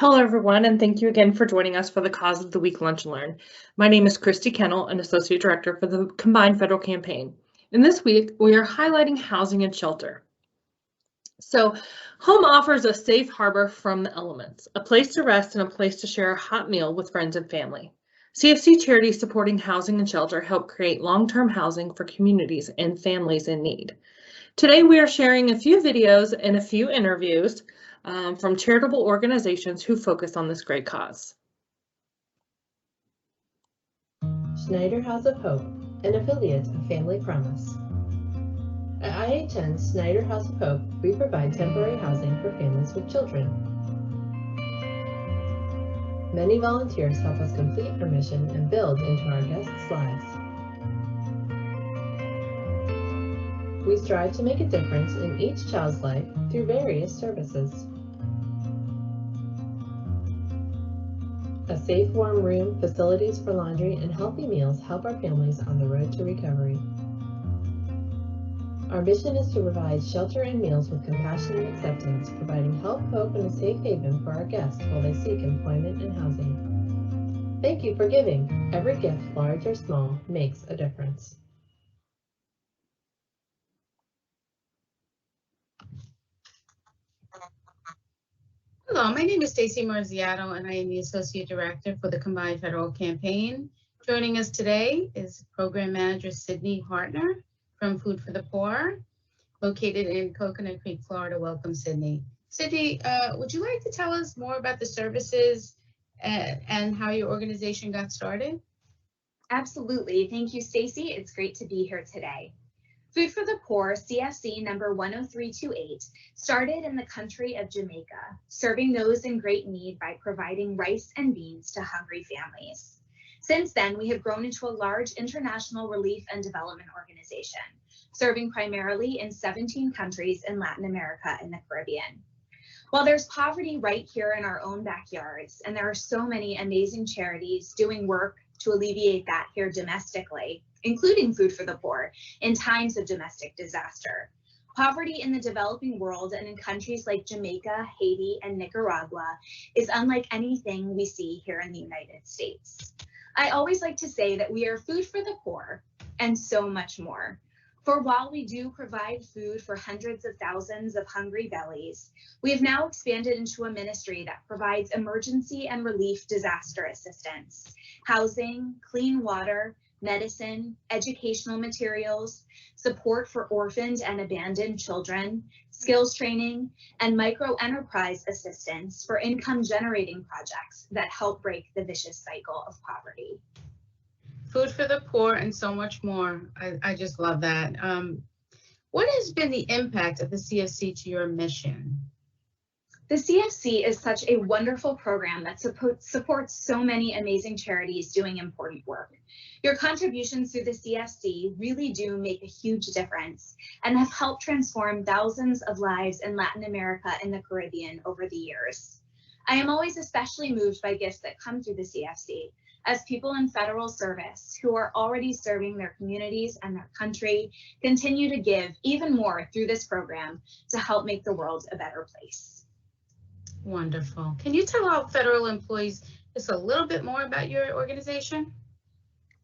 Hello, everyone, and thank you again for joining us for the Cause of the Week Lunch and Learn. My name is Christy Kennel, an Associate Director for the Combined Federal Campaign. And this week, we are highlighting housing and shelter. So, home offers a safe harbor from the elements, a place to rest and a place to share a hot meal with friends and family. CFC charities supporting housing and shelter help create long-term housing for communities and families in need. Today, we are sharing a few videos and a few interviews from charitable organizations who focus on this great cause. Schneider House of Hope, an affiliate of Family Promise. At IHN Schneider House of Hope, we provide temporary housing for families with children. Many volunteers help us complete our mission and build into our guests' lives. We strive to make a difference in each child's life through various services. A safe, warm room, facilities for laundry, and healthy meals help our families on the road to recovery. Our mission is to provide shelter and meals with compassion and acceptance, providing help, hope, and a safe haven for our guests while they seek employment and housing. Thank you for giving. Every gift, large or small, makes a difference. Hello, my name is Stacy Marziato, and I am the Associate Director for the Combined Federal Campaign. Joining us today is Program Manager Sydney Hartner from Food for the Poor, located in Coconut Creek, Florida. Welcome, Sydney. Sydney, would you like to tell us more about the services and how your organization got started? Absolutely. Thank you, Stacy. It's great to be here today. Food for the Poor, CFC number 10328, started in the country of Jamaica, serving those in great need by providing rice and beans to hungry families. Since then, we have grown into a large international relief and development organization, serving primarily in 17 countries in Latin America and the Caribbean. While there's poverty right here in our own backyards, and there are so many amazing charities doing work to alleviate that here domestically, including Food for the Poor, in times of domestic disaster, poverty in the developing world and in countries like Jamaica, Haiti, and Nicaragua is unlike anything we see here in the United States. I always like to say that we are food for the poor and so much more. For while we do provide food for hundreds of thousands of hungry bellies, we have now expanded into a ministry that provides emergency and relief disaster assistance, housing, clean water, medicine, educational materials, support for orphaned and abandoned children, skills training, and micro-enterprise assistance for income-generating projects that help break the vicious cycle of poverty. Food for the poor and so much more. I just love that. What has been the impact of the CFC to your mission? The CFC is such a wonderful program that supports so many amazing charities doing important work. Your contributions through the CFC really do make a huge difference and have helped transform thousands of lives in Latin America and the Caribbean over the years. I am always especially moved by gifts that come through the CFC, as people in federal service who are already serving their communities and their country continue to give even more through this program to help make the world a better place. Wonderful. Can you tell our federal employees just a little bit more about your organization?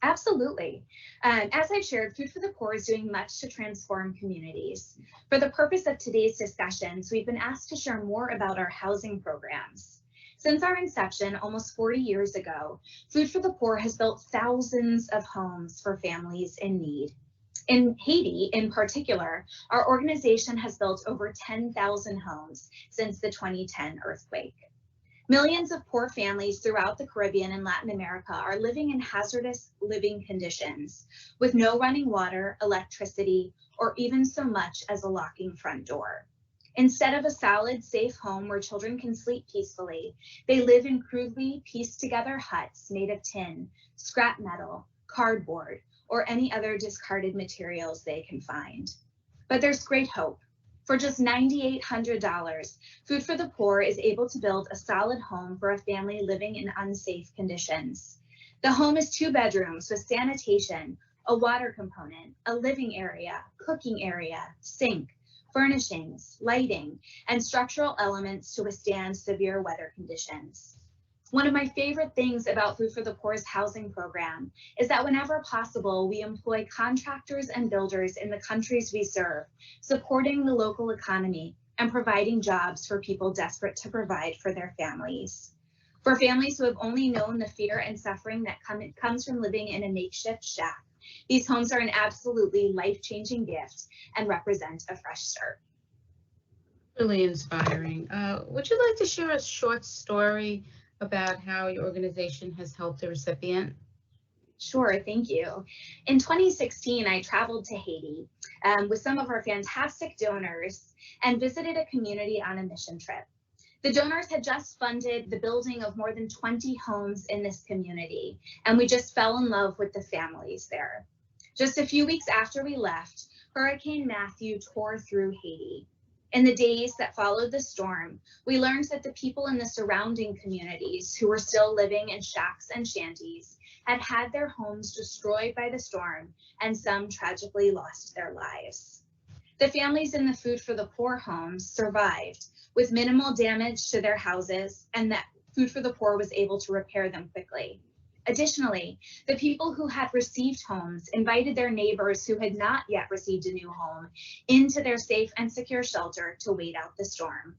Absolutely. As I've shared, Food for the Poor is doing much to transform communities. For the purpose of today's discussions, we've been asked to share more about our housing programs. Since our inception almost 40 years ago, Food for the Poor has built thousands of homes for families in need. In Haiti, in particular, our organization has built over 10,000 homes since the 2010 earthquake. Millions of poor families throughout the Caribbean and Latin America are living in hazardous living conditions with no running water, electricity, or even so much as a locking front door. Instead of a solid, safe home where children can sleep peacefully, they live in crudely pieced together huts made of tin, scrap metal, cardboard, or any other discarded materials they can find. But there's great hope. For just $9,800, Food for the Poor is able to build a solid home for a family living in unsafe conditions. The home is 2 bedrooms with sanitation, a water component, a living area, cooking area, sink, furnishings, lighting, and structural elements to withstand severe weather conditions. One of my favorite things about Food for the Poor's housing program is that whenever possible, we employ contractors and builders in the countries we serve, supporting the local economy and providing jobs for people desperate to provide for their families. For families who have only known the fear and suffering that comes from living in a makeshift shack, these homes are an absolutely life-changing gift and represent a fresh start. Really inspiring. Would you like to share a short story about how your organization has helped the recipient? Sure, thank you. In 2016, I traveled to Haiti with some of our fantastic donors and visited a community on a mission trip. The donors had just funded the building of more than 20 homes in this community, and we just fell in love with the families there. Just a few weeks after we left, Hurricane Matthew tore through Haiti. In the days that followed the storm, we learned that the people in the surrounding communities who were still living in shacks and shanties had had their homes destroyed by the storm, and some tragically lost their lives. The families in the Food for the Poor homes survived with minimal damage to their houses, and that Food for the Poor was able to repair them quickly. Additionally, the people who had received homes invited their neighbors who had not yet received a new home into their safe and secure shelter to wait out the storm.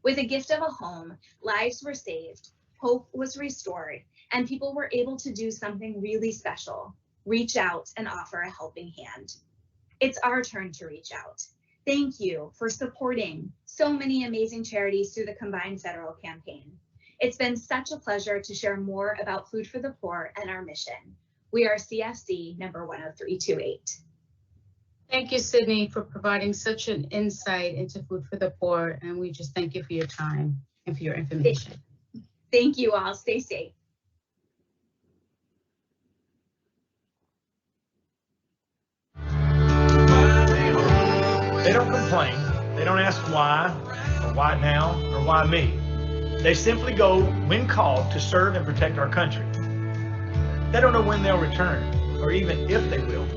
With a gift of a home, lives were saved, hope was restored, and people were able to do something really special: reach out and offer a helping hand. It's our turn to reach out. Thank you for supporting so many amazing charities through the Combined Federal Campaign. It's been such a pleasure to share more about Food for the Poor and our mission. We are CFC number 10328. Thank you, Sydney, for providing such an insight into Food for the Poor, and we just thank you for your time and for your information. Thank you all. Stay safe. They don't complain. They don't ask why, or why now, or why me. They simply go when called to serve and protect our country. They don't know when they'll return, or even if they will.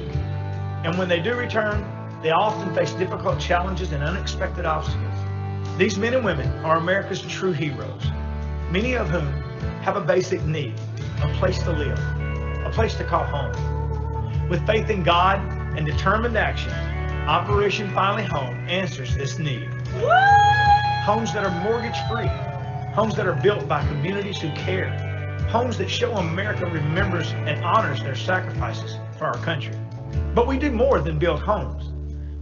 And when they do return, they often face difficult challenges and unexpected obstacles. These men and women are America's true heroes, many of whom have a basic need: a place to live, a place to call home. With faith in God and determined action, Operation Finally Home answers this need. Homes that are mortgage-free, homes that are built by communities who care, homes that show America remembers and honors their sacrifices for our country. But we do more than build homes.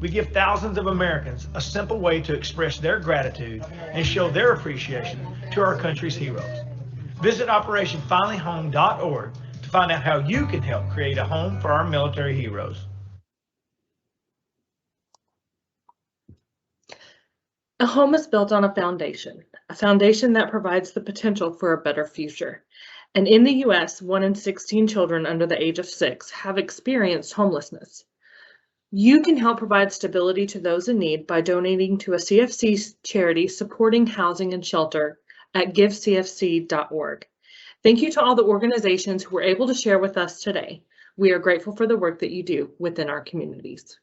We give thousands of Americans a simple way to express their gratitude and show their appreciation to our country's heroes. Visit OperationFinallyHome.org to find out how you can help create a home for our military heroes. A home is built on a foundation that provides the potential for a better future. And in the U.S., 1 in 16 children under the age of 6 have experienced homelessness. You can help provide stability to those in need by donating to a CFC charity supporting housing and shelter at givecfc.org. Thank you to all the organizations who were able to share with us today. We are grateful for the work that you do within our communities.